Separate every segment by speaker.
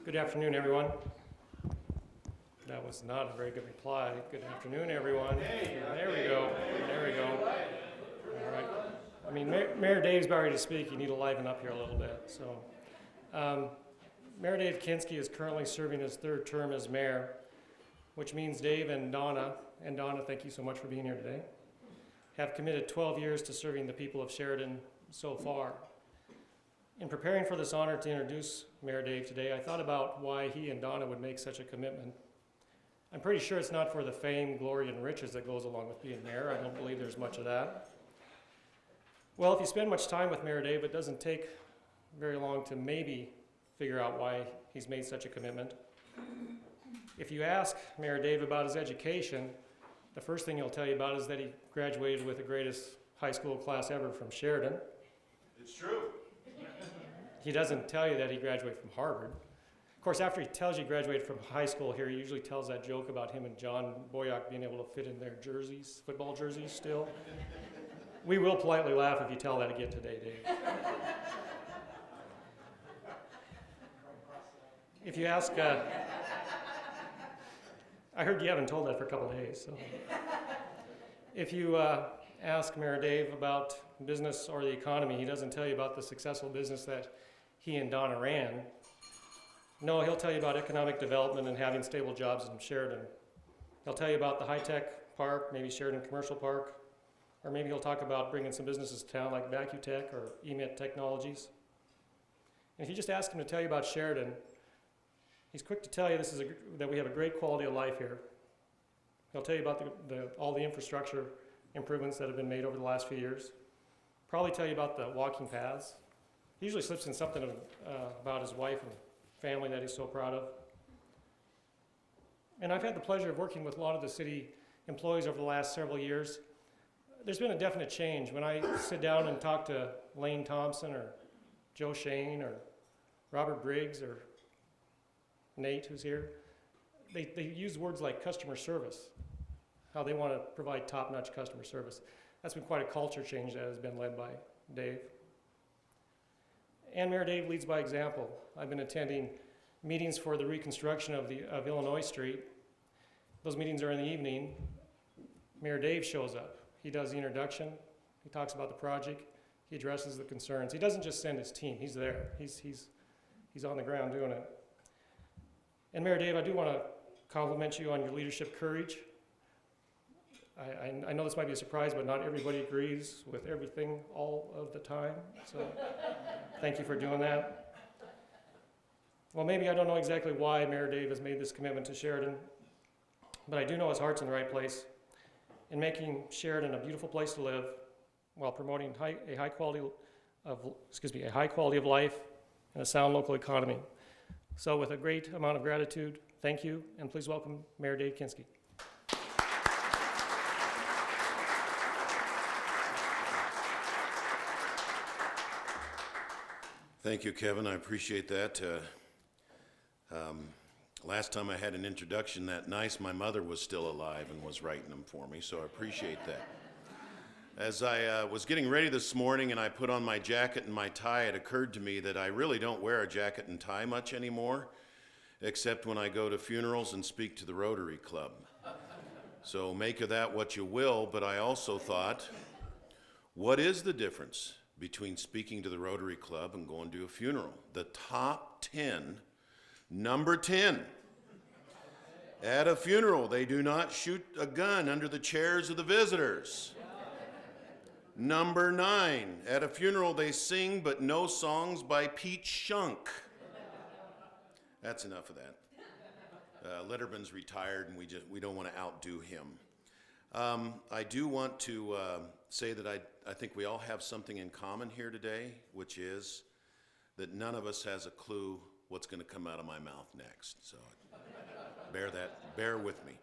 Speaker 1: Good afternoon, everyone. That was not a very good reply. Good afternoon, everyone. There we go. There we go. All right. I mean, Mayor Dave's about ready to speak. You need to liven up here a little bit. So, Mayor Dave Kinskey is currently serving his third term as mayor, which means Dave and Donna, thank you so much for being here today, have committed 12 years to serving the people of Sheridan so far. In preparing for this honor to introduce Mayor Dave today, I thought about why he and Donna would make such a commitment. I'm pretty sure it's not for the fame, glory, and riches that goes along with being mayor. I don't believe there's much of that. Well, if you spend much time with Mayor Dave, it doesn't take very long to maybe figure out why he's made such a commitment. If you ask Mayor Dave about his education, the first thing he'll tell you about is that he graduated with the greatest high school class ever from Sheridan.
Speaker 2: It's true.
Speaker 1: He doesn't tell you that he graduated from Harvard. Of course, after he tells you he graduated from high school here, he usually tells that joke about him and John Boyack being able to fit in their jerseys, football jerseys still. We will politely laugh if you tell that again today, Dave. If you ask, I heard you haven't told that for a couple of days. So. If you ask Mayor Dave about business or the economy, he doesn't tell you about the successful business that he and Donna ran. No, he'll tell you about economic development and having stable jobs in Sheridan. He'll tell you about the high-tech park, maybe Sheridan Commercial Park, or maybe he'll talk about bringing some businesses to town like VacuTech or EMIT Technologies. And if you just ask him to tell you about Sheridan, he's quick to tell you that we have a great quality of life here. He'll tell you about all the infrastructure improvements that have been made over the last few years. Probably tell you about the walking paths. He usually slips in something about his wife and family that he's so proud of. And I've had the pleasure of working with a lot of the city employees over the last several years. There's been a definite change. When I sit down and talk to Lane Thompson or Joe Shane or Robert Briggs or Nate, who's here, they use words like customer service, how they want to provide top-notch customer service. That's been quite a culture change that has been led by Dave. And Mayor Dave leads by example. I've been attending meetings for the reconstruction of Illinois Street. Those meetings are in the evening. Mayor Dave shows up. He does the introduction. He talks about the project. He addresses the concerns. He doesn't just send his team. He's there. He's on the ground doing it. And Mayor Dave, I do want to compliment you on your leadership courage. I know this might be a surprise, but not everybody agrees with everything all of the time. So thank you for doing that. Well, maybe I don't know exactly why Mayor Dave has made this commitment to Sheridan, but I do know his heart's in the right place in making Sheridan a beautiful place to live while promoting a high quality of life and a sound local economy. So with a great amount of gratitude, thank you, and please welcome Mayor Dave Kinskey.
Speaker 2: Thank you, Kevin. I appreciate that. Last time I had an introduction that nice, my mother was still alive and was writing them for me, so I appreciate that. As I was getting ready this morning and I put on my jacket and my tie, it occurred to me that I really don't wear a jacket and tie much anymore, except when I go to funerals and speak to the Rotary Club. So make of that what you will, but I also thought, what is the difference between speaking to the Rotary Club and going to a funeral? The top 10, number 10. At a funeral, they do not shoot a gun under the chairs of the visitors. Number 9, at a funeral they sing but no songs by Pete Shunk. That's enough of that. Letterman's retired and we don't want to outdo him. I do want to say that I think we all have something in common here today, which is that none of us has a clue what's going to come out of my mouth next. So bear with me.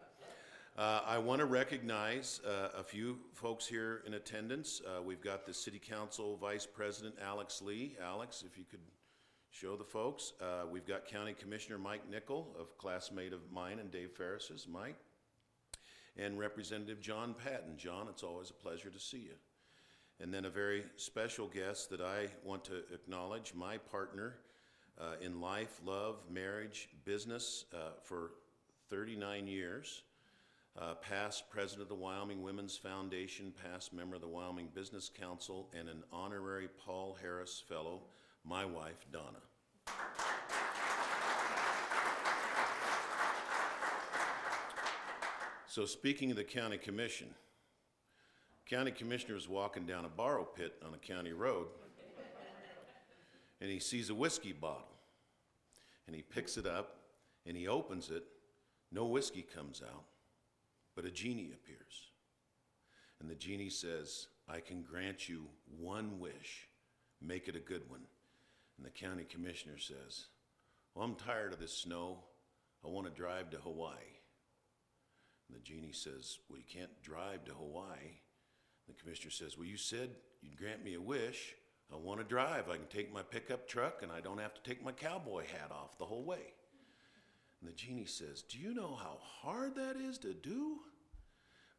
Speaker 2: I want to recognize a few folks here in attendance. We've got the City Council Vice President Alex Lee. Alex, if you could show the folks. We've got County Commissioner Mike Nickel, a classmate of mine and Dave Ferris's. Mike. And Representative John Patton. John, it's always a pleasure to see you. And then a very special guest that I want to acknowledge, my partner in life, love, marriage, business for 39 years. Past president of the Wyoming Women's Foundation, past member of the Wyoming Business Council, and an honorary Paul Harris Fellow, my wife, Donna. So speaking of the county commission is walking down a borrow pit on a county road, and he sees a whiskey bottle, and he picks it up, and he opens it. No whiskey comes out, but a genie appears. And the genie says, I can grant you one wish. Make it a good one. And the county commissioner says, well, I'm tired of this snow. I want to drive to Hawaii. And the genie says, well, you can't drive to Hawaii. The commissioner says, well, you said you'd grant me a wish. I want to drive. I can take my pickup truck and I don't have to take my cowboy hat off the whole way. And the genie says, do you know how hard that is to do?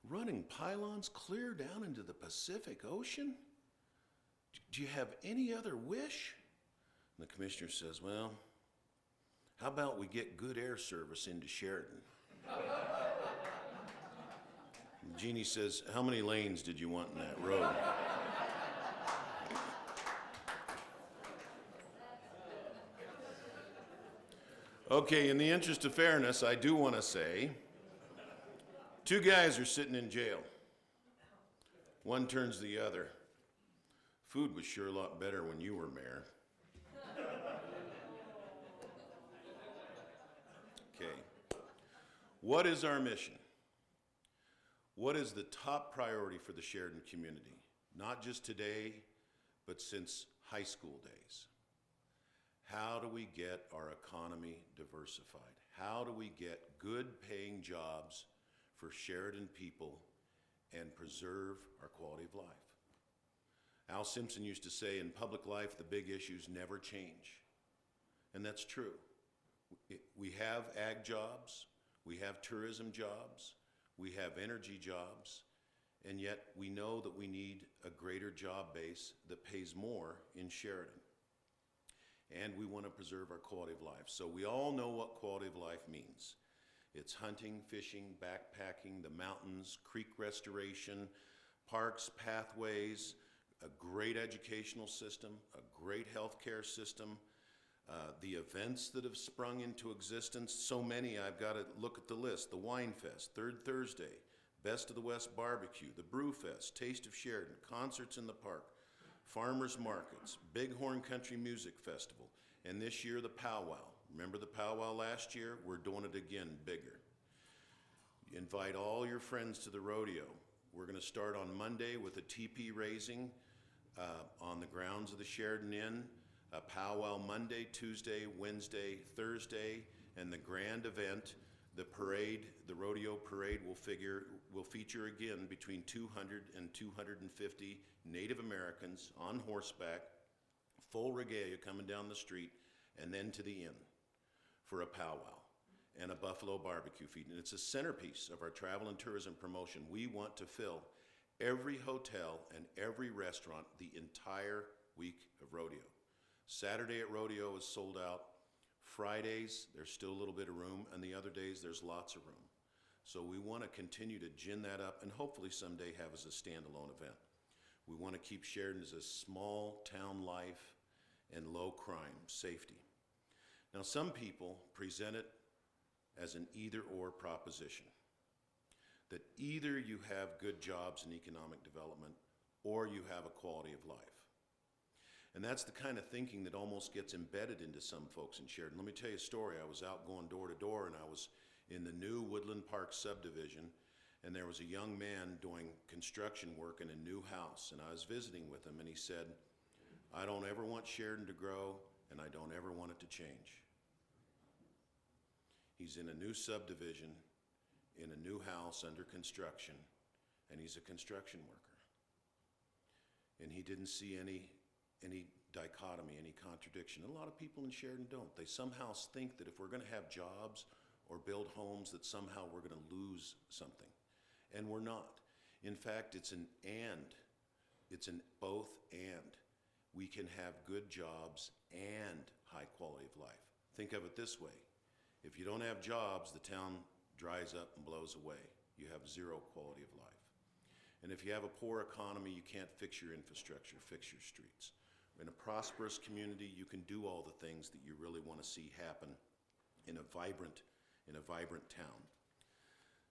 Speaker 2: Running pylons clear down into the Pacific Ocean? Do you have any other wish? And the commissioner says, well, how about we get good air service into Sheridan? The genie says, how many lanes did you want in that road? Okay, in the interest of fairness, I do want to say, two guys are sitting in jail. One turns to the other. Food was sure a lot better when you were mayor. Okay. What is our mission? What is the top priority for the Sheridan community? Not just today, but since high school days. How do we get our economy diversified? How do we get good paying jobs for Sheridan people and preserve our quality of life? Al Simpson used to say, in public life, the big issues never change. And that's true. We have ag jobs, we have tourism jobs, we have energy jobs, and yet we know that we need a greater job base that pays more in Sheridan. And we want to preserve our quality of life. So we all know what quality of life means. It's hunting, fishing, backpacking, the mountains, creek restoration, parks, pathways, a great educational system, a great healthcare system, the events that have sprung into existence, so many I've got to look at the list. The Wine Fest, Third Thursday, Best of the West Barbecue, the Brew Fest, Taste of Sheridan, concerts in the park, farmers markets, Bighorn Country Music Festival, and this year the powwow. Remember the powwow last year? We're doing it again bigger. Invite all your friends to the rodeo. We're going to start on Monday with a teepee raising on the grounds of the Sheridan Inn. A powwow Monday, Tuesday, Wednesday, Thursday, and the grand event, the parade, the rodeo parade will feature again between 200 and 250 Native Americans on horseback, full regalia coming down the street, and then to the inn for a powwow and a buffalo barbecue feed. And it's a centerpiece of our travel and tourism promotion. We want to fill every hotel and every restaurant the entire week of rodeo. Saturday at rodeo is sold out. Fridays, there's still a little bit of room, and the other days there's lots of room. So we want to continue to gin that up and hopefully someday have as a standalone event. We want to keep Sheridan as a small town life and low crime safety. Now some people present it as an either-or proposition, that either you have good jobs and economic development or you have a quality of life. And that's the kind of thinking that almost gets embedded into some folks in Sheridan. Let me tell you a story. I was out going door to door, and I was in the new Woodland Park subdivision, and there was a young man doing construction work in a new house, and I was visiting with him, and he said, I don't ever want Sheridan to grow, and I don't ever want it to change. He's in a new subdivision, in a new house under construction, and he's a construction worker. And he didn't see any dichotomy, any contradiction. And a lot of people in Sheridan don't. They somehow think that if we're going to have jobs or build homes, that somehow we're going to lose something. And we're not. In fact, it's an and. It's an both and. we can have good jobs and high quality of life. Think of it this way. If you don't have jobs, the town dries up and blows away. You have zero quality of life. And if you have a poor economy, you can't fix your infrastructure, fix your streets. In a prosperous community, you can do all the things that you really want to see happen in a vibrant town.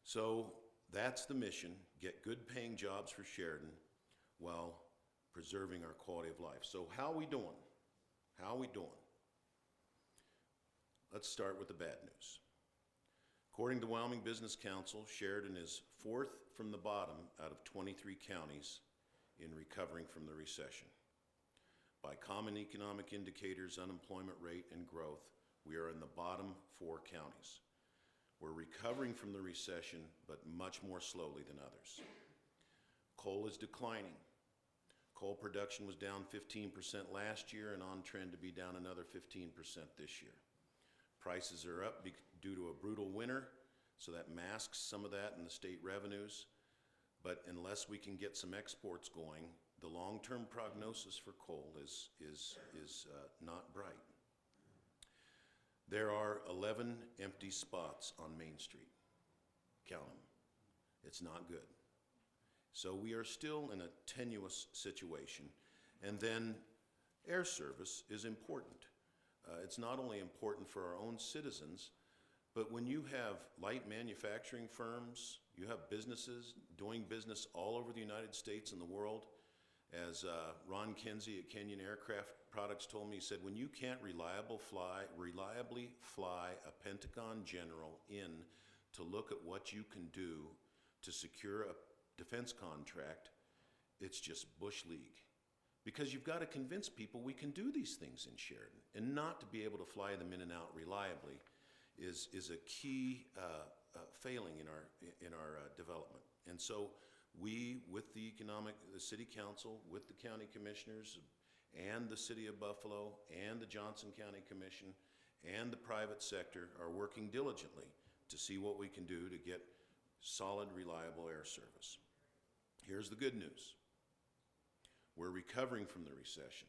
Speaker 2: So that's the mission, get good paying jobs for Sheridan while preserving our quality of life. So how are we doing? How are we doing? Let's start with the bad news. According to the Wyoming Business Council, Sheridan is 4th from the bottom out of 23 counties in recovering from the recession. By common economic indicators, unemployment rate and growth, we are in the bottom 4 counties. We're recovering from the recession, but much more slowly than others. Coal is declining. Coal production was down 15% last year and on trend to be down another 15% this year. Prices are up due to a brutal winter, so that masks some of that in the state revenues. But unless we can get some exports going, the long-term prognosis for coal is not bright. There are 11 empty spots on Main Street. Count them. It's not good. So we are still in a tenuous situation. And then air service is important. It's not only important for our own citizens, but when you have light manufacturing firms, you have businesses doing business all over the United States and the world. As Ron Kinskey at Kenyon Aircraft Products told me, he said, when you can't reliably fly a Pentagon general in to look at what you can do to secure a defense contract, it's just Bush League. Because you've got to convince people we can do these things in Sheridan, and not to be able to fly them in and out reliably is a key failing in our development. And so we, with the city council, with the county commissioners, and the city of Buffalo, and the Johnson County Commission, and the private sector are working diligently to see what we can do to get solid, reliable air service. Here's the good news. We're recovering from the recession,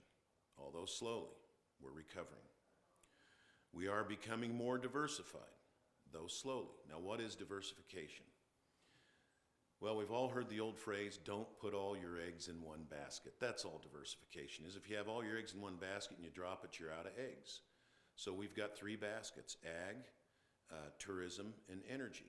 Speaker 2: although slowly, we're recovering. We are becoming more diversified, though slowly. Now, what is diversification? Well, we've all heard the old phrase, don't put all your eggs in one basket. That's all diversification is. If you have all your eggs in one basket and you drop it, you're out of eggs. So we've got 3 baskets, ag, tourism, and energy.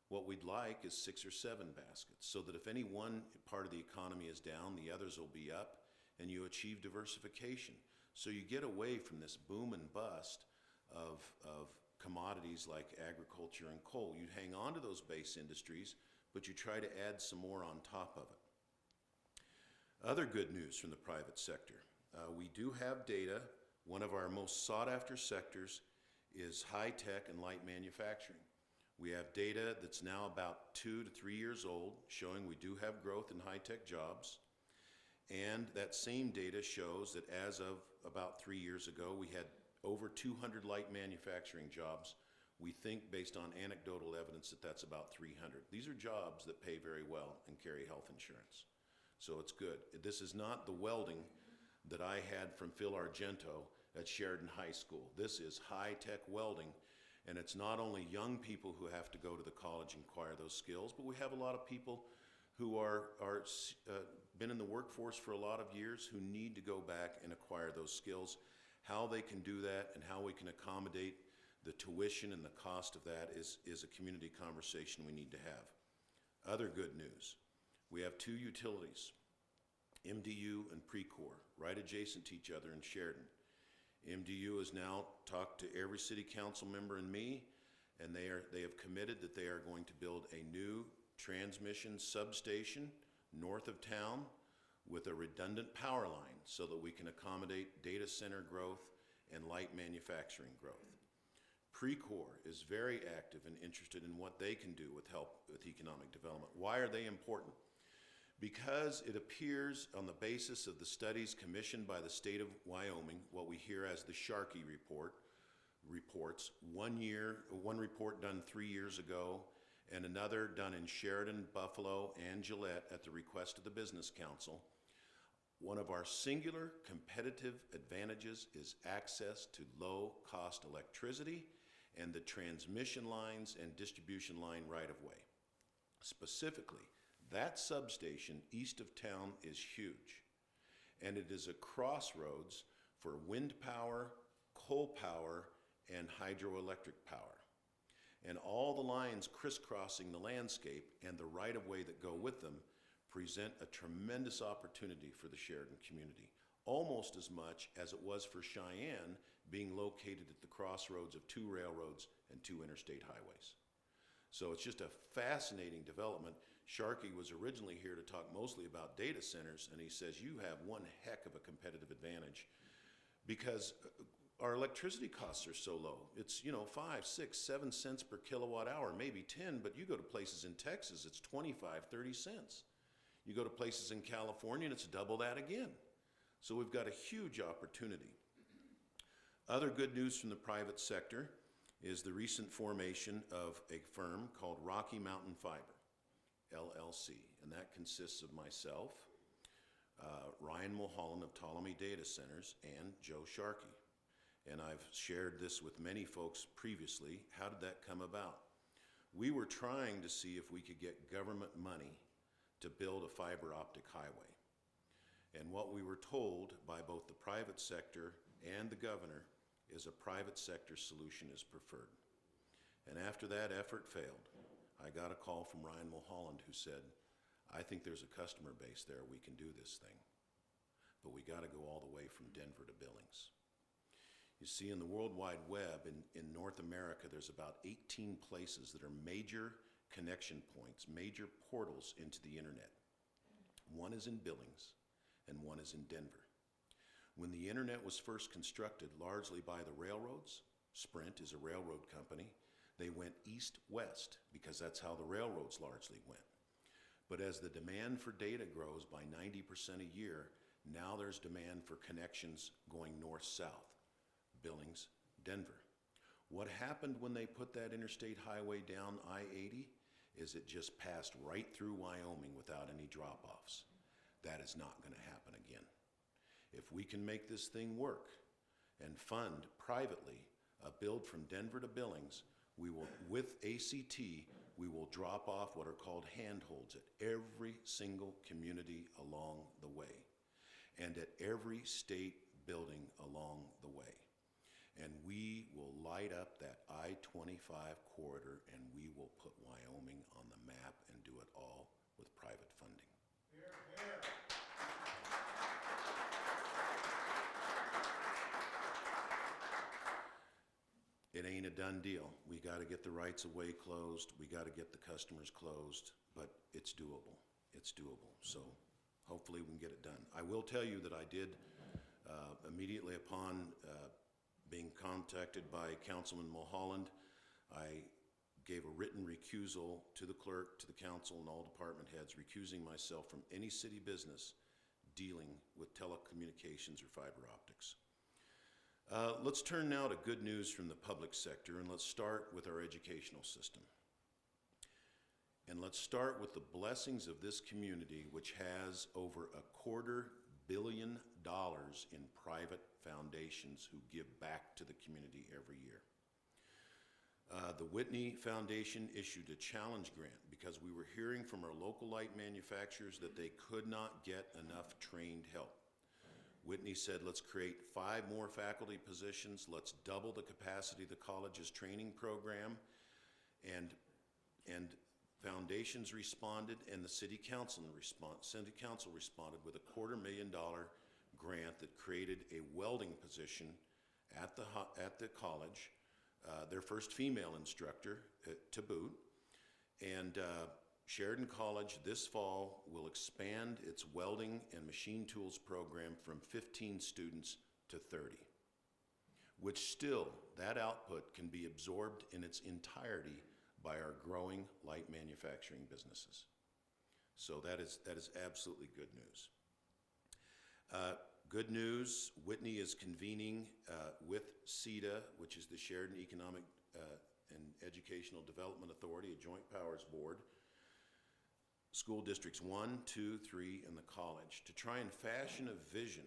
Speaker 2: What we'd like is 6 or 7 baskets, so that if any one part of the economy is down, the others will be up, and you achieve diversification. So you get away from this boom and bust of commodities like agriculture and coal. You hang on to those base industries, but you try to add some more on top of it. Other good news from the private sector. We do have data. One of our most sought after sectors is high tech and light manufacturing. We have data that's now about 2 to 3 years old showing we do have growth in high tech jobs. And that same data shows that as of about 3 years ago, we had over 200 light manufacturing jobs. We think, based on anecdotal evidence, that that's about 300. These are jobs that pay very well and carry health insurance. So it's good. This is not the welding that I had from Phil Argento at Sheridan High School. This is high-tech welding, and it's not only young people who have to go to the college and acquire those skills, but we have a lot of people who are been in the workforce for a lot of years who need to go back and acquire those skills. How they can do that and how we can accommodate the tuition and the cost of that is a community conversation we need to have. Other good news, we have 2 utilities, MDU and Precor, right adjacent to each other in Sheridan. MDU has now talked to every city council member and me, and they have committed that they are going to build a new transmission substation north of town with a redundant power line so that we can accommodate data center growth and light manufacturing growth. Precor is very active and interested in what they can do with help with economic development. Why are they important? Because it appears on the basis of the studies commissioned by the state of Wyoming, what we hear as the Sharkey reports, one report done 3 years ago, and another done in Sheridan, Buffalo, and Gillette at the request of the Business Council, One of our singular competitive advantages is access to low-cost electricity and the transmission lines and distribution line right-of-way. Specifically, that substation east of town is huge, and it is a crossroads for wind power, coal power, and hydroelectric power. And all the lines crisscrossing the landscape and the right-of-way that go with them present a tremendous opportunity for the Sheridan community, almost as much as it was for Cheyenne being located at the crossroads of 2 railroads and 2 interstate highways. So it's just a fascinating development. Sharkey was originally here to talk mostly about data centers, and he says you have one heck of a competitive advantage because our electricity costs are so low. It's, 5, 6, 7 cents per kilowatt hour, maybe 10, but you go to places in Texas, it's 25, 30 cents. You go to places in California, and it's double that again. So we've got a huge opportunity. Other good news from the private sector is the recent formation of a firm called Rocky Mountain Fiber, LLC, and that consists of myself, Ryan Mulholland of Ptolemy Data Centers, and Joe Sharkey. And I've shared this with many folks previously. How did that come about? We were trying to see if we could get government money to build a fiber optic highway. And what we were told by both the private sector and the governor is a private sector solution is preferred. And after that effort failed, I got a call from Ryan Mulholland who said, I think there's a customer base there, we can do this thing. But we gotta go all the way from Denver to Billings. You see, in the World Wide Web, in North America, there's about 18 places that are major connection points, major portals into the internet. One is in Billings, and one is in Denver. When the internet was first constructed, largely by the railroads, Sprint is a railroad company, they went east-west because that's how the railroads largely went. But as the demand for data grows by 90% a year, now there's demand for connections going north-south, Billings, Denver. What happened when they put that interstate highway down I-80 is it just passed right through Wyoming without any drop-offs. That is not going to happen again. If we can make this thing work and fund privately a build from Denver to Billings, we will, with ACT, we will drop off what are called handholds at every single community along the way and at every state building along the way. And we will light up that I-25 corridor, and we will put Wyoming on the map and do it all with private funding. Hear, hear. It ain't a done deal. We got to get the rights of way closed. We got to get the customers closed, but it's doable. It's doable. So hopefully we can get it done. I will tell you that I did immediately upon being contacted by Councilman Mulholland, I gave a written recusal to the clerk, to the council, and all department heads, recusing myself from any city business dealing with telecommunications or fiber optics. Let's turn now to good news from the public sector, and let's start with our educational system. And let's start with the blessings of this community, which has over $250 million in private foundations who give back to the community every year. The Whitney Foundation issued a challenge grant because we were hearing from our local light manufacturers that they could not get enough trained help. Whitney said, let's create 5 more faculty positions, let's double the capacity of the college's training program, and foundations responded, and the city council responded with a $250,000 grant that created a welding position at the college, their first female instructor to boot, and Sheridan College this fall will expand its welding and machine tools program from 15 students to 30, which still, that output can be absorbed in its entirety by our growing light manufacturing businesses. So that is absolutely good news. Good news, Whitney is convening with CEDA, which is the Sheridan Economic and Educational Development Authority, a joint powers board, school districts 1, 2, 3, and the college to try and fashion a vision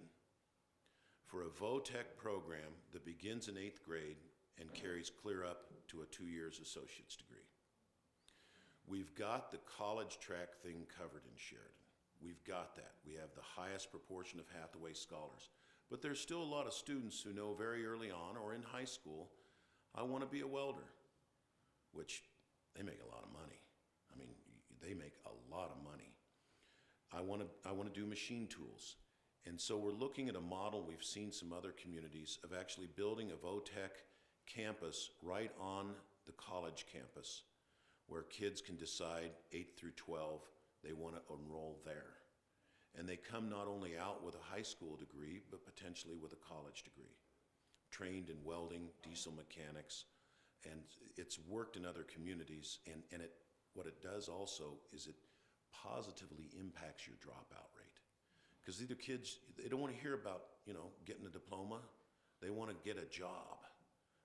Speaker 2: for a VOTEC program that begins in 8th grade and carries clear up to a 2 years associate's degree. We've got the college track thing covered in Sheridan. We've got that. We have the highest proportion of Hathaway scholars. But there's still a lot of students who know very early on or in high school, I want to be a welder, which they make a lot of money. I mean, they make a lot of money. I want to do machine tools. And so we're looking at a model, we've seen some other communities, of actually building a VOTEC campus right on the college campus where kids can decide 8 through 12 they want to enroll there. And they come not only out with a high school degree, but potentially with a college degree, trained in welding, diesel mechanics, and it's worked in other communities. And what it does also is it positively impacts your dropout rate. Because either kids, they don't want to hear about, getting a diploma. They want to get a job.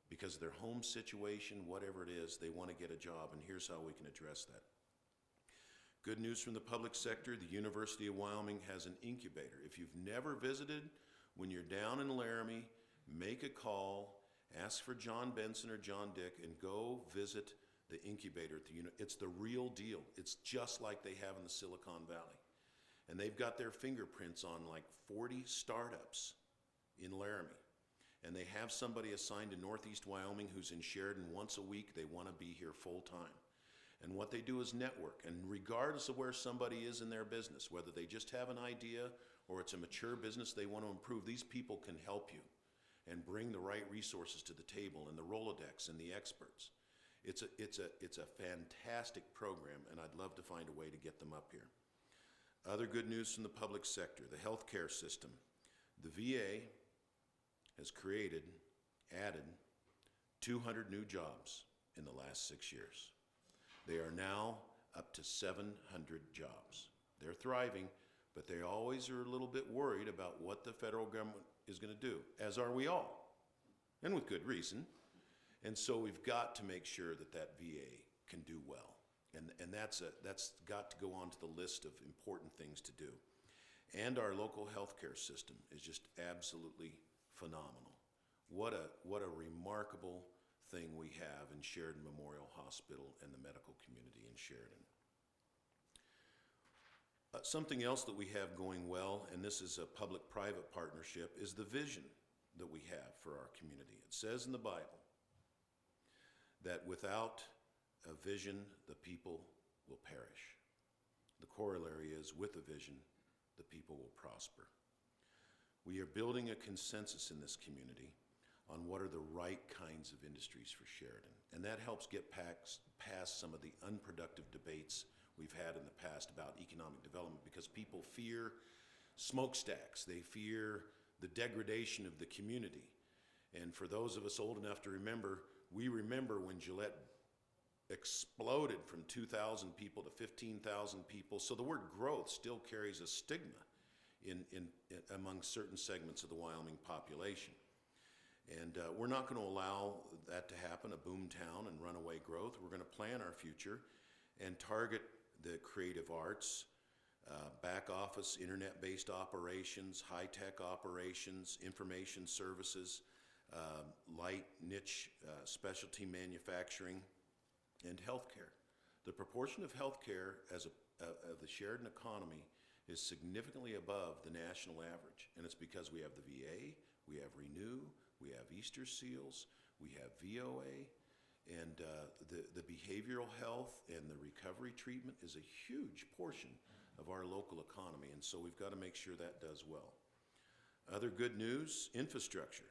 Speaker 2: Because of their home situation, whatever it is, they want to get a job, and here's how we can address that. Good news from the public sector, the University of Wyoming has an incubator. If you've never visited, when you're down in Laramie, make a call, ask for John Benson or John Dick, and go visit the incubator at the It's the real deal. It's just like they have in the Silicon Valley. And they've got their fingerprints on like 40 startups in Laramie. And they have somebody assigned to Northeast Wyoming who's in Sheridan once a week. They want to be here full time. And what they do is network. And regardless of where somebody is in their business, whether they just have an idea or it's a mature business they want to improve, these people can help you and bring the right resources to the table and the Rolodex and the experts. It's a fantastic program, and I'd love to find a way to get them up here. Other good news from the public sector, the healthcare system. The VA has added 200 new jobs in the last 6 years. They are now up to 700 jobs. They're thriving, but they always are a little bit worried about what the federal government is going to do, as are we all, and with good reason. And so we've got to make sure that that VA can do well. And that's got to go onto the list of important things to do. And our local healthcare system is just absolutely phenomenal. What a remarkable thing we have in Sheridan Memorial Hospital and the medical community in Sheridan. Something else that we have going well, and this is a public-private partnership, is the vision that we have for our community. It says in the Bible that without a vision, the people will perish. The corollary is, with a vision, the people will prosper. We are building a consensus in this community on what are the right kinds of industries for Sheridan. And that helps get past some of the unproductive debates we've had in the past about economic development, because people fear smokestacks. They fear the degradation of the community. And for those of us old enough to remember, we remember when Gillette exploded from 2,000 people to 15,000 people. So the word growth still carries a stigma among certain segments of the Wyoming population. And we're not going to allow that to happen, a boom town and runaway growth. We're going to plan our future and target the creative arts, back office, internet-based operations, high-tech operations, information services, light niche specialty manufacturing, and healthcare. The proportion of healthcare of the Sheridan economy is significantly above the national average, and it's because we have the VA, we have Renew, we have Easter Seals, we have VOA, and the behavioral health and the recovery treatment is a huge portion of our local economy, and so we've got to make sure that does well. Other good news, infrastructure.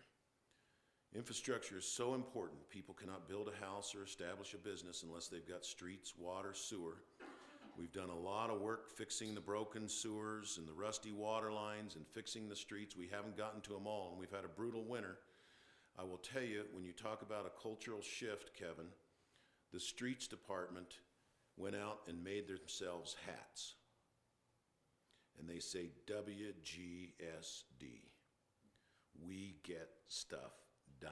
Speaker 2: Infrastructure is so important. People cannot build a house or establish a business unless they've got streets, water, sewer. We've done a lot of work fixing the broken sewers and the rusty water lines and fixing the streets. We haven't gotten to them all, and we've had a brutal winter. I will tell you, when you talk about a cultural shift, Kevin, the streets department went out and made themselves hats. And they say WGSD. We get stuff done.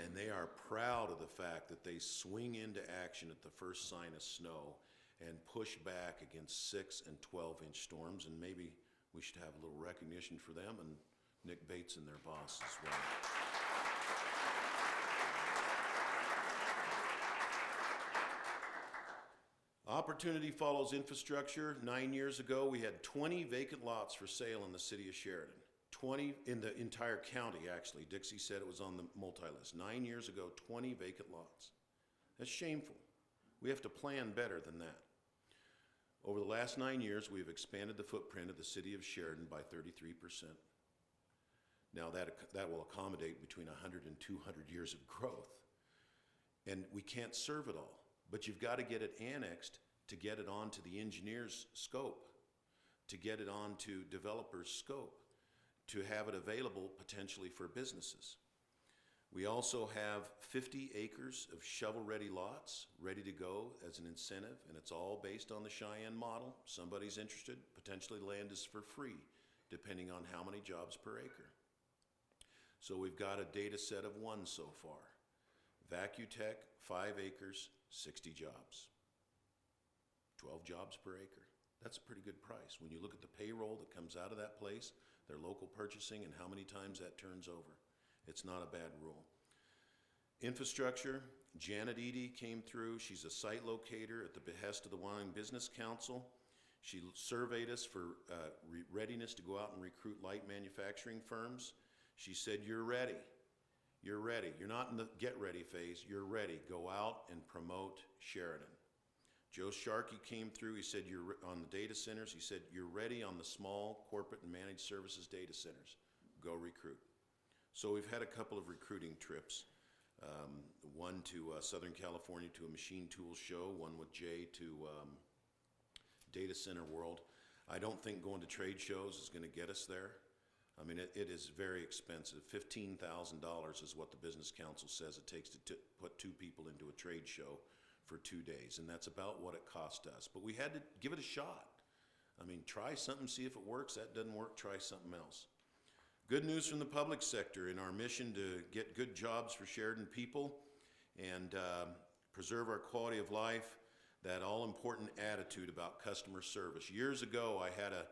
Speaker 2: And they are proud of the fact that they swing into action at the first sign of snow and push back against 6 and 12-inch storms, and maybe we should have a little recognition for them and Nick Bates and their boss as well. Opportunity follows infrastructure. 9 years ago, we had 20 vacant lots for sale in the city of Sheridan. 20 in the entire county, actually. Dixie said it was on the multi-list. 9 years ago, 20 vacant lots. That's shameful. We have to plan better than that. Over the last 9 years, we have expanded the footprint of the city of Sheridan by 33%. Now that will accommodate between 100 and 200 years of growth. And we can't serve it all, but you've got to get it annexed to get it onto the engineer's scope, to get it onto developers' scope, to have it available potentially for businesses. We also have 50 acres of shovel-ready lots ready to go as an incentive, and it's all based on the Cheyenne model. Somebody's interested, potentially land is for free, depending on how many jobs per acre. So we've got a data set of 1 so far. Vacutech, 5 acres, 60 jobs. 12 jobs per acre. That's a pretty good price. When you look at the payroll that comes out of that place, their local purchasing, and how many times that turns over. It's not a bad rule. Infrastructure, Janet Eady came through. She's a site locator at the behest of the Wyoming Business Council. She surveyed us for readiness to go out and recruit light manufacturing firms. She said, you're ready. You're ready. You're not in the get ready phase. You're ready. Go out and promote Sheridan. Joe Sharkey came through. He said, you're on the data centers. He said, you're ready on the small corporate and managed services data centers. Go recruit. So we've had a couple of recruiting trips. One to Southern California to a machine tool show, one with Jay to Data Center World. I don't think going to trade shows is going to get us there. I mean, it is very expensive. $15,000 is what the Business Council says it takes to put 2 people into a trade show for 2 days, and that's about what it cost us. But we had to give it a shot. I mean, try something, see if it works. That doesn't work, try something else. Good news from the public sector in our mission to get good jobs for Sheridan people and preserve our quality of life, that all-important attitude about customer service. Years ago, I had a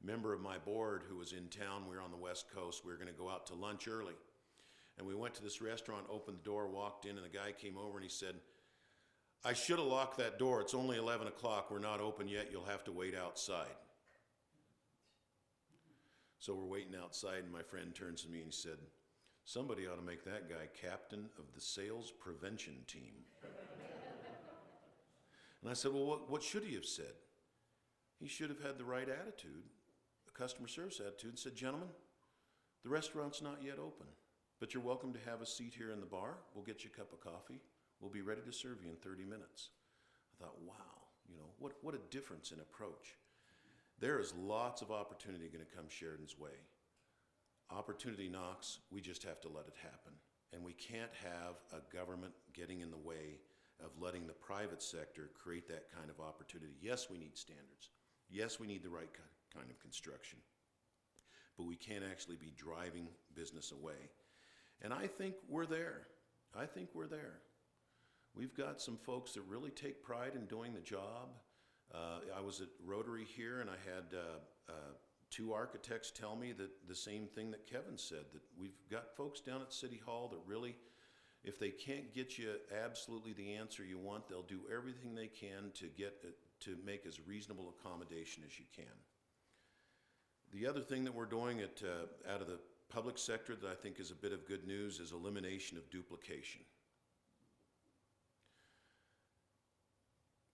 Speaker 2: member of my board who was in town. We were on the West Coast. We were going to go out to lunch early. And we went to this restaurant, opened the door, walked in, and the guy came over and he said, I should have locked that door. It's only 11 o'clock. We're not open yet. You'll have to wait outside. So we're waiting outside, and my friend turns to me and he said, somebody ought to make that guy captain of the sales prevention team. And I said, well, what should he have said? He should have had the right attitude, a customer service attitude, and said, gentlemen, the restaurant's not yet open, but you're welcome to have a seat here in the bar. We'll get you a cup of coffee. We'll be ready to serve you in 30 minutes. I thought, wow, you know, what a difference in approach. There is lots of opportunity going to come Sheridan's way. Opportunity knocks, we just have to let it happen. And we can't have a government getting in the way of letting the private sector create that kind of opportunity. Yes, we need standards. Yes, we need the right kind of construction. But we can't actually be driving business away. And I think we're there. I think we're there. We've got some folks that really take pride in doing the job. I was at Rotary here, and I had 2 architects tell me that the same thing that Kevin said, that we've got folks down at City Hall that really, if they can't get you absolutely the answer you want, they'll do everything they can to make as reasonable accommodation as you can. The other thing that we're doing out of the public sector that I think is a bit of good news is elimination of duplication.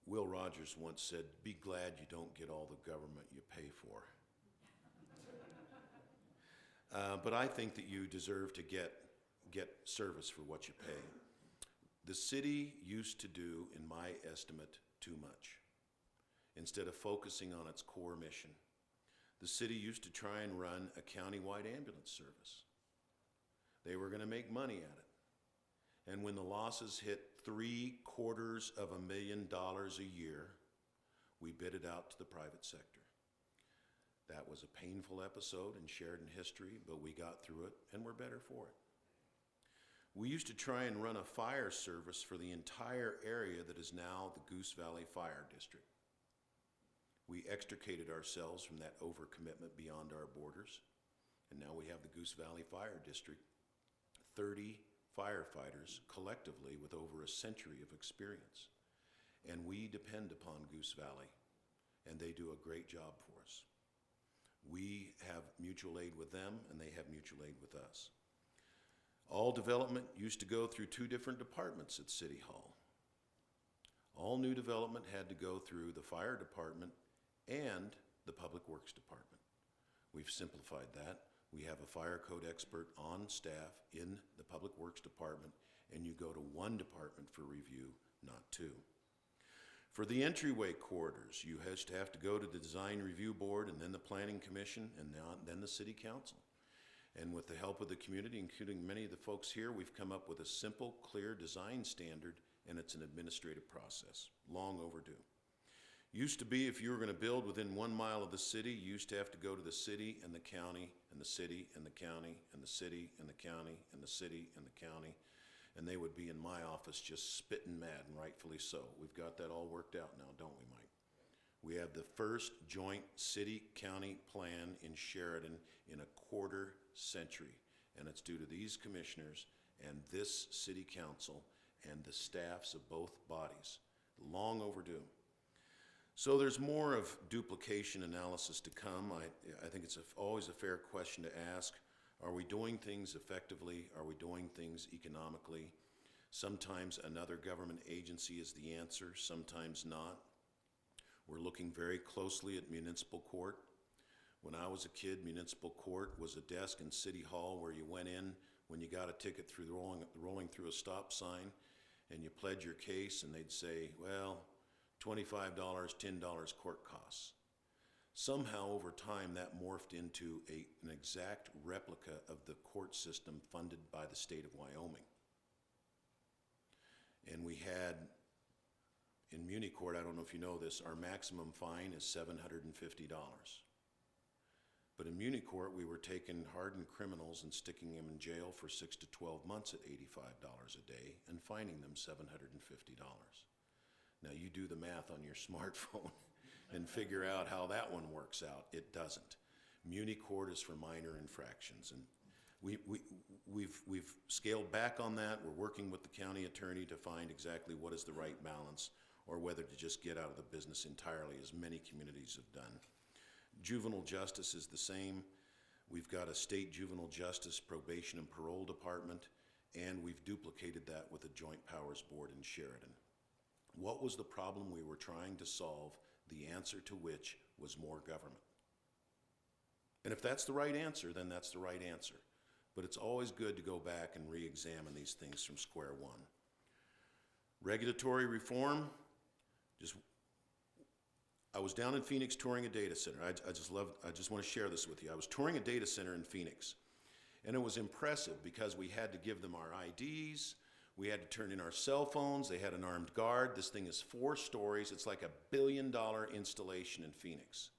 Speaker 2: Will Rogers once said, be glad you don't get all the government you pay for. But I think that you deserve to get service for what you pay. The city used to do, in my estimate, too much. Instead of focusing on its core mission. The city used to try and run a county-wide ambulance service. They were going to make money at it. And when the losses hit $750,000 a year, we bid it out to the private sector. That was a painful episode in Sheridan history, but we got through it, and we're better for it. We used to try and run a fire service for the entire area that is now the Goose Valley Fire District. We extricated ourselves from that overcommitment beyond our borders, and now we have the Goose Valley Fire District, 30 firefighters collectively with over a century of experience. And we depend upon Goose Valley, and they do a great job for us. We have mutual aid with them, and they have mutual aid with us. All development used to go through 2 different departments at City Hall. All new development had to go through the fire department and the Public Works Department. We've simplified that. We have a fire code expert on staff in the Public Works Department, and you go to 1 department for review, not 2. For the entryway corridors, you have to go to the Design Review Board and then the Planning Commission and then the City Council. And with the help of the community, including many of the folks here, we've come up with a simple, clear design standard, and it's an administrative process, long overdue. Used to be if you were going to build within 1 mile of the city, you used to have to go to the city and the county and the city and the county and the city and the county and the city and the county, and they would be in my office just spitting mad, and rightfully so. We've got that all worked out now, don't we, Mike? We have the first joint city-county plan in Sheridan in a quarter century, and it's due to these commissioners and this city council and the staffs of both bodies. Long overdue. So there's more of duplication analysis to come. I think it's always a fair question to ask. Are we doing things effectively? Are we doing things economically? Sometimes another government agency is the answer, sometimes not. We're looking very closely at municipal court. When I was a kid, municipal court was a desk in City Hall where you went in when you got a ticket through rolling through a stop sign, and you pled your case, and they'd say, well, $25, $10 court costs. Somehow over time that morphed into an exact replica of the court system funded by the state of Wyoming. And we had, in Muni Court, I don't know if you know this, our maximum fine is $750. But in Muni Court, we were taking hardened criminals and sticking them in jail for 6 to 12 months at $85 a day and fining them $750. Now you do the math on your smartphone and figure out how that one works out. It doesn't. Muni Court is for minor infractions, and we've scaled back on that. We're working with the county attorney to find exactly what is the right balance, or whether to just get out of the business entirely, as many communities have done. Juvenile justice is the same. We've got a state juvenile justice probation and parole department, and we've duplicated that with a joint powers board in Sheridan. What was the problem we were trying to solve, the answer to which was more government? And if that's the right answer, then that's the right answer. But it's always good to go back and re-examine these things from square one. Regulatory reform, I was down in Phoenix touring a data center. I just want to share this with you. I was touring a data center in Phoenix, and it was impressive because we had to give them our IDs, we had to turn in our cell phones, they had an armed guard. This thing is 4 stories. It's like $1 billion installation in Phoenix.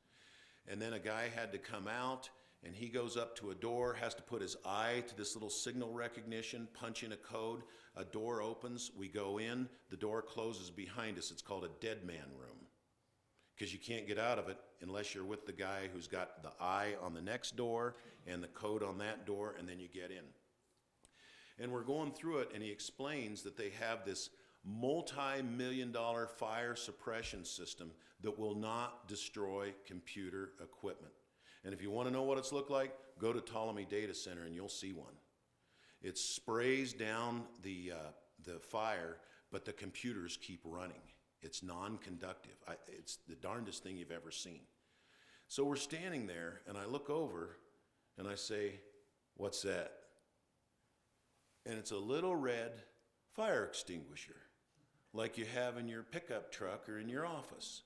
Speaker 2: And then a guy had to come out, and he goes up to a door, has to put his eye to this little signal recognition, punch in a code, a door opens, we go in, the door closes behind us. It's called a dead man room, because you can't get out of it unless you're with the guy who's got the eye on the next door and the code on that door, and then you get in. And we're going through it, and he explains that they have this multi-million-dollar fire suppression system that will not destroy computer equipment. And if you want to know what it's looked like, go to Ptolemy Data Center and you'll see one. It sprays down the fire, but the computers keep running. It's non-conductive. It's the darndest thing you've ever seen. So we're standing there, and I look over, and I say, "What's that?" And it's a little red fire extinguisher, like you have in your pickup truck or in your office.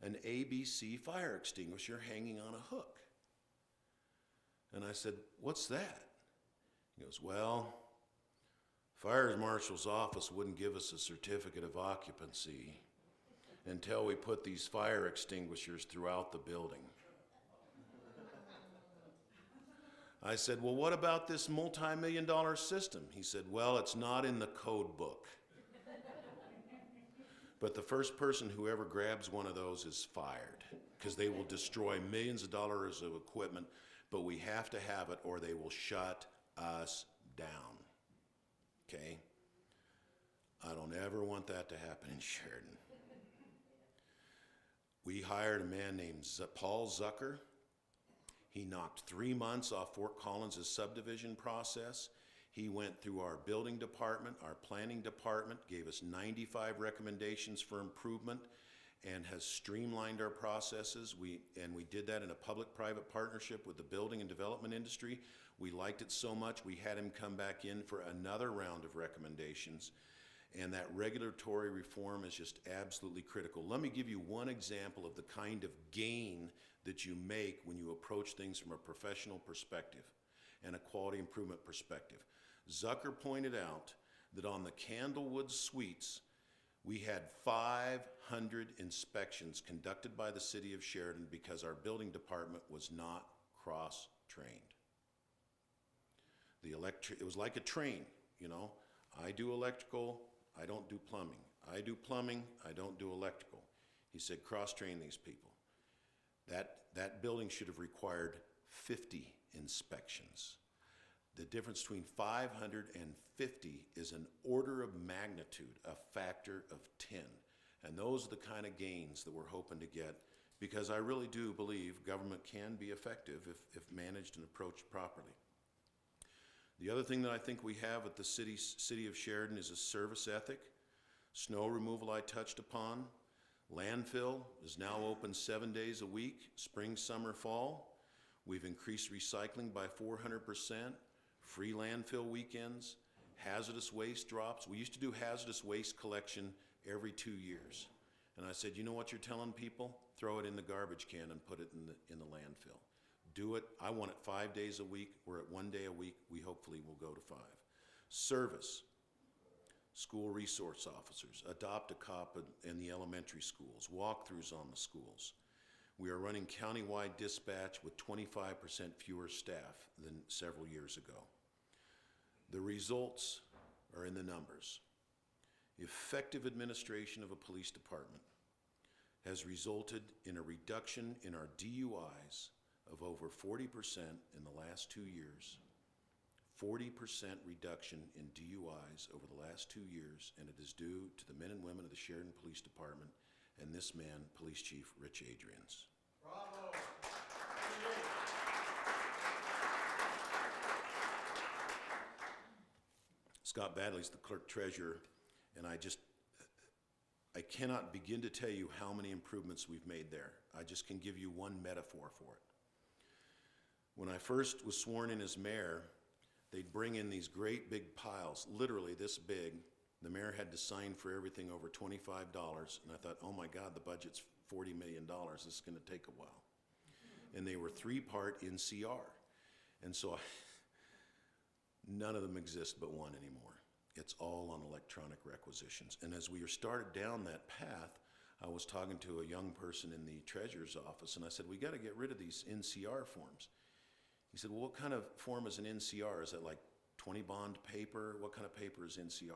Speaker 2: An ABC fire extinguisher hanging on a hook. And I said, "What's that?" He goes, "Well, fire marshal's office wouldn't give us a certificate of occupancy until we put these fire extinguishers throughout the building." I said, "Well, what about this multi-million-dollar system?" He said, "Well, it's not in the code book." But the first person who ever grabs one of those is fired, because they will destroy millions of dollars of equipment, but we have to have it or they will shut us down. Okay? I don't ever want that to happen in Sheridan. We hired a man named Paul Zucker. He knocked 3 months off Fort Collins' subdivision process. He went through our building department, our planning department, gave us 95 recommendations for improvement, and has streamlined our processes. We did that in a public-private partnership with the building and development industry. We liked it so much, we had him come back in for another round of recommendations. And that regulatory reform is just absolutely critical. Let me give you one example of the kind of gain that you make when you approach things from a professional perspective and a quality improvement perspective. Zucker pointed out that on the Candlewood Suites, we had 500 inspections conducted by the city of Sheridan because our building department was not cross-trained. It was like a train, you know. I do electrical, I don't do plumbing. I do plumbing, I don't do electrical. He said, cross-train these people. That building should have required 50 inspections. The difference between 500 and 50 is an order of magnitude, a factor of 10. And those are the kind of gains that we're hoping to get, because I really do believe government can be effective if managed and approached properly. The other thing that I think we have at the city of Sheridan is a service ethic. Snow removal I touched upon. Landfill is now open 7 days a week, spring, summer, fall. We've increased recycling by 400%, free landfill weekends, hazardous waste drops. We used to do hazardous waste collection every 2 years. And I said, you know what you're telling people? Throw it in the garbage can and put it in the landfill. Do it. I want it 5 days a week. We're at 1 day a week. We hopefully will go to 5. Service. School resource officers. Adopt a cop in the elementary schools. Walkthroughs on the schools. We are running countywide dispatch with 25% fewer staff than several years ago. The results are in the numbers. Effective administration of a police department has resulted in a reduction in our DUIs of over 40% in the last 2 years. 40% reduction in DUIs over the last 2 years, and it is due to the men and women of the Sheridan Police Department and this man, Police Chief Rich Adrians.
Speaker 3: Bravo!
Speaker 2: Scott Badley's the clerk treasurer, and I cannot begin to tell you how many improvements we've made there. I just can give you one metaphor for it. When I first was sworn in as mayor, they'd bring in these great big piles, literally this big. The mayor had to sign for everything over $25, and I thought, oh my God, the budget's $40 million. This is going to take a while. And they were 3-part NCR. And so none of them exist but one anymore. It's all on electronic requisitions. And as we started down that path, I was talking to a young person in the treasurer's office, and I said, we got to get rid of these NCR forms. He said, well, what kind of form is an NCR? Is that like 20 bond paper? What kind of paper is NCR?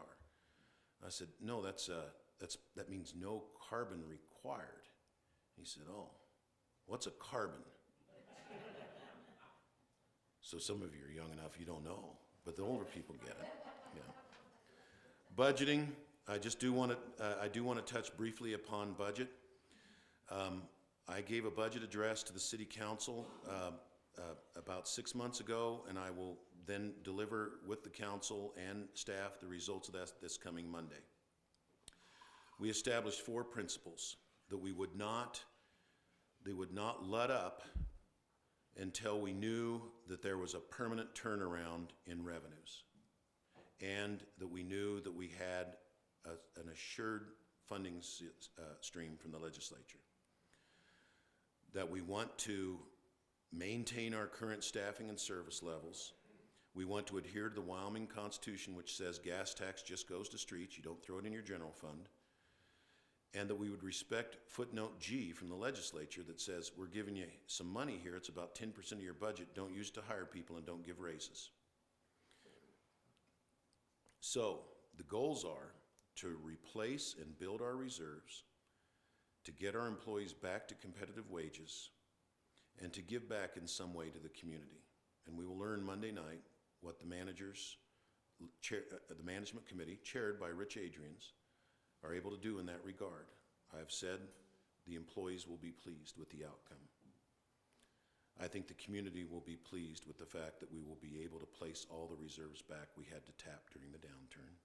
Speaker 2: I said, no, that means no carbon required. He said, oh, what's a carbon? So some of you are young enough, you don't know, but the older people get it. Yeah. Budgeting, I do want to touch briefly upon budget. I gave a budget address to the city council about 6 months ago, and I will then deliver with the council and staff the results of that this coming Monday. We established 4 principles that we would not let up until we knew that there was a permanent turnaround in revenues, and that we knew that we had an assured funding stream from the legislature. That we want to maintain our current staffing and service levels. We want to adhere to the Wyoming Constitution, which says gas tax just goes to streets, you don't throw it in your general fund. And that we would respect footnote G from the legislature that says, we're giving you some money here, it's about 10% of your budget, don't use it to hire people and don't give raises. So, the goals are to replace and build our reserves, to get our employees back to competitive wages, and to give back in some way to the community. And we will learn Monday night what the management committee, chaired by Rich Adrians, are able to do in that regard. I have said the employees will be pleased with the outcome. I think the community will be pleased with the fact that we will be able to place all the reserves back we had to tap during the downturn.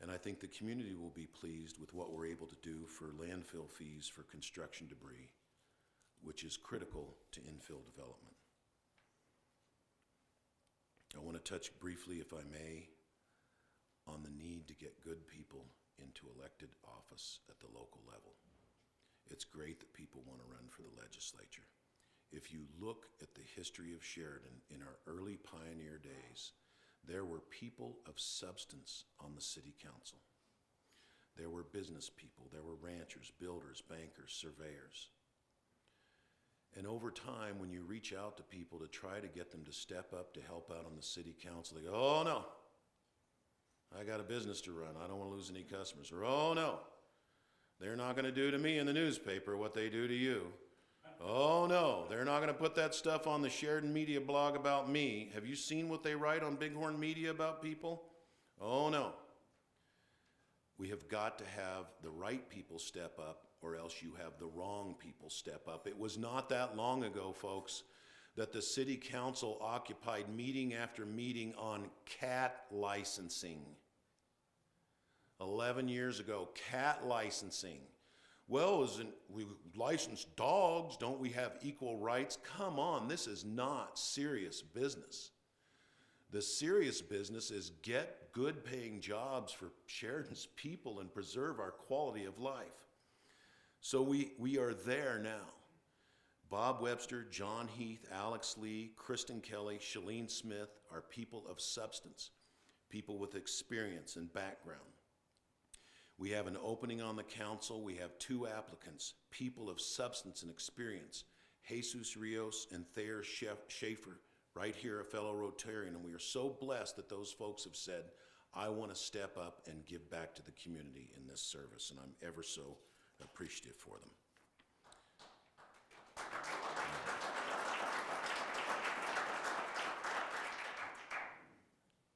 Speaker 2: And I think the community will be pleased with what we're able to do for landfill fees for construction debris, which is critical to infill development. I want to touch briefly, if I may, on the need to get good people into elected office at the local level. It's great that people want to run for the legislature. If you look at the history of Sheridan in our early pioneer days, there were people of substance on the city council. There were business people, there were ranchers, builders, bankers, surveyors. And over time, when you reach out to people to try to get them to step up to help out on the city council, they go, oh no, I got a business to run, I don't want to lose any customers. Or, oh no, they're not going to do to me in the newspaper what they do to you. Oh no, they're not going to put that stuff on the Sheridan Media blog about me. Have you seen what they write on Bighorn Media about people? Oh no. We have got to have the right people step up, or else you have the wrong people step up. It was not that long ago, folks, that the city council occupied meeting after meeting on cat licensing. 11 years ago, cat licensing. Well, isn't we license dogs? Don't we have equal rights? Come on, this is not serious business. The serious business is get good paying jobs for Sheridan's people and preserve our quality of life. So we are there now. Bob Webster, John Heath, Alex Lee, Kristen Kelly, Shalene Smith are people of substance, people with experience and background. We have an opening on the council. We have 2 applicants, people of substance and experience, Jesus Rios and Thayer Schaefer, right here, a fellow Rotarian. And we are so blessed that those folks have said, I want to step up and give back to the community in this service. And I'm ever so appreciative for them.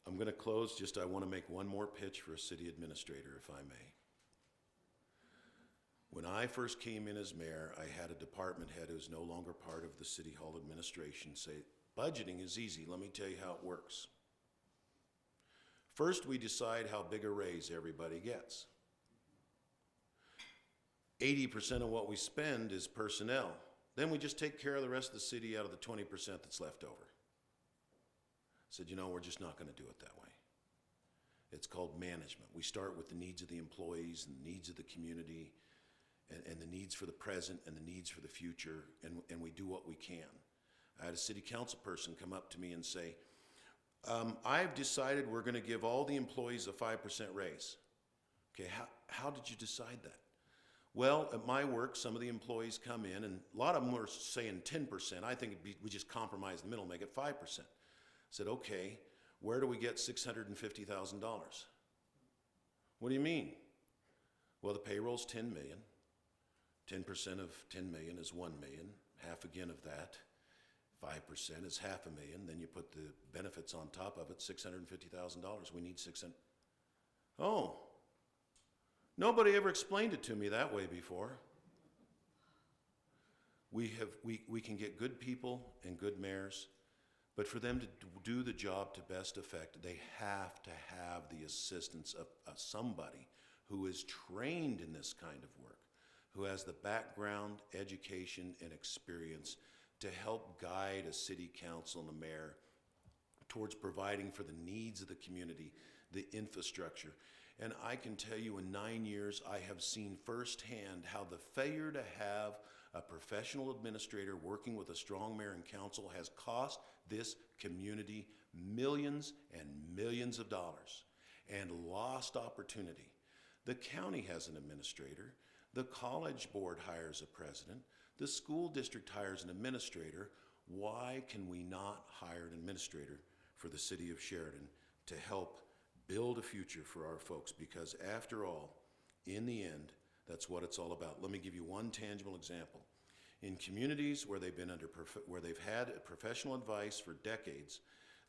Speaker 2: I'm going to close, I want to make one more pitch for a city administrator, if I may. When I first came in as mayor, I had a department head who's no longer part of the City Hall administration say, budgeting is easy, let me tell you how it works. First, we decide how big a raise everybody gets. 80% of what we spend is personnel. Then we just take care of the rest of the city out of the 20% that's left over. Said, you know, we're just not going to do it that way. It's called management. We start with the needs of the employees and the needs of the community and the needs for the present and the needs for the future, and we do what we can. I had a city council person come up to me and say, I've decided we're going to give all the employees a 5% raise. Okay, how did you decide that? Well, at my work, some of the employees come in, and a lot of them were saying 10%. I think we just compromise in the middle, make it 5%. Said, okay, where do we get $650,000? What do you mean? Well, the payroll's $10 million. 10% of 10 million is 1 million. Half again of that, 5% is $500,000. Then you put the benefits on top of it, $650,000. We need $600,000. Oh, nobody ever explained it to me that way before. We can get good people and good mayors, but for them to do the job to best effect, they have to have the assistance of somebody who is trained in this kind of work, who has the background, education, and experience to help guide a city council and a mayor towards providing for the needs of the community, the infrastructure. And I can tell you in 9 years, I have seen firsthand how the failure to have a professional administrator working with a strong mayor and council has cost this community millions and millions of dollars and lost opportunity. The county has an administrator. The college board hires a president. The school district hires an administrator. Why can we not hire an administrator for the city of Sheridan to help build a future for our folks, because after all, in the end, that's what it's all about. Let me give you one tangible example. In communities where they've had professional advice for decades,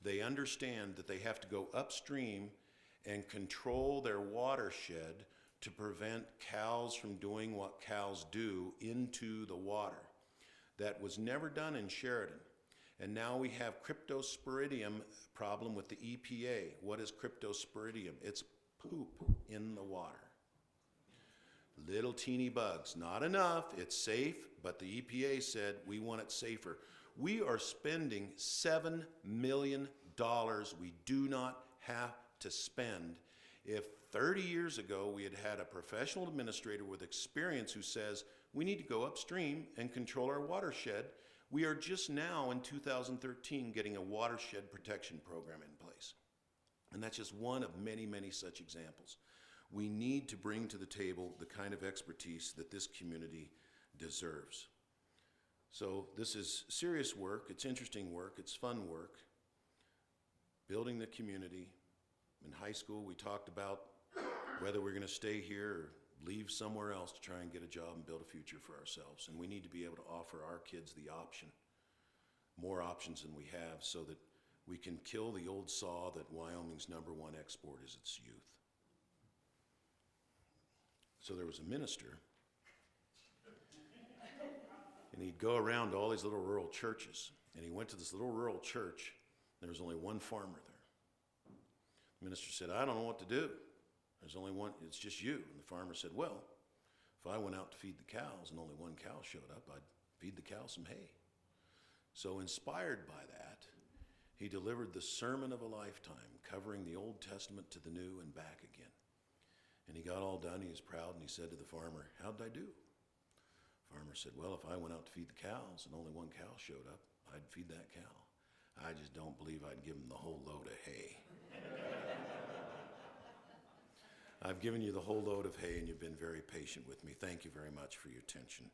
Speaker 2: they understand that they have to go upstream and control their watershed to prevent cows from doing what cows do into the water. That was never done in Sheridan. And now we have cryptosporidium problem with the EPA. What is cryptosporidium? It's poop in the water. Little teeny bugs, not enough, it's safe, but the EPA said we want it safer. We are spending $7 million we do not have to spend. If 30 years ago we had had a professional administrator with experience who says we need to go upstream and control our watershed, we are just now in 2013 getting a watershed protection program in place. And that's just one of many, many such examples. We need to bring to the table the kind of expertise that this community deserves. So this is serious work, it's interesting work, it's fun work. Building the community. In high school, we talked about whether we're going to stay here or leave somewhere else to try and get a job and build a future for ourselves. And we need to be able to offer our kids the option, more options than we have, so that we can kill the old saw that Wyoming's #1 export is its youth. So there was a minister, and he'd go around to all these little rural churches, and he went to this little rural church. There was only one farmer there. The minister said, I don't know what to do. There's only one, it's just you. And the farmer said, well, if I went out to feed the cows and only one cow showed up, I'd feed the cow some hay. So inspired by that, he delivered the sermon of a lifetime, covering the Old Testament to the New and back again. And he got all done, he was proud, and he said to the farmer, how'd I do? The farmer said, well, if I went out to feed the cows and only one cow showed up, I'd feed that cow. I just don't believe I'd give him the whole load of hay. I've given you the whole load of hay, and you've been very patient with me. Thank you very much for your attention.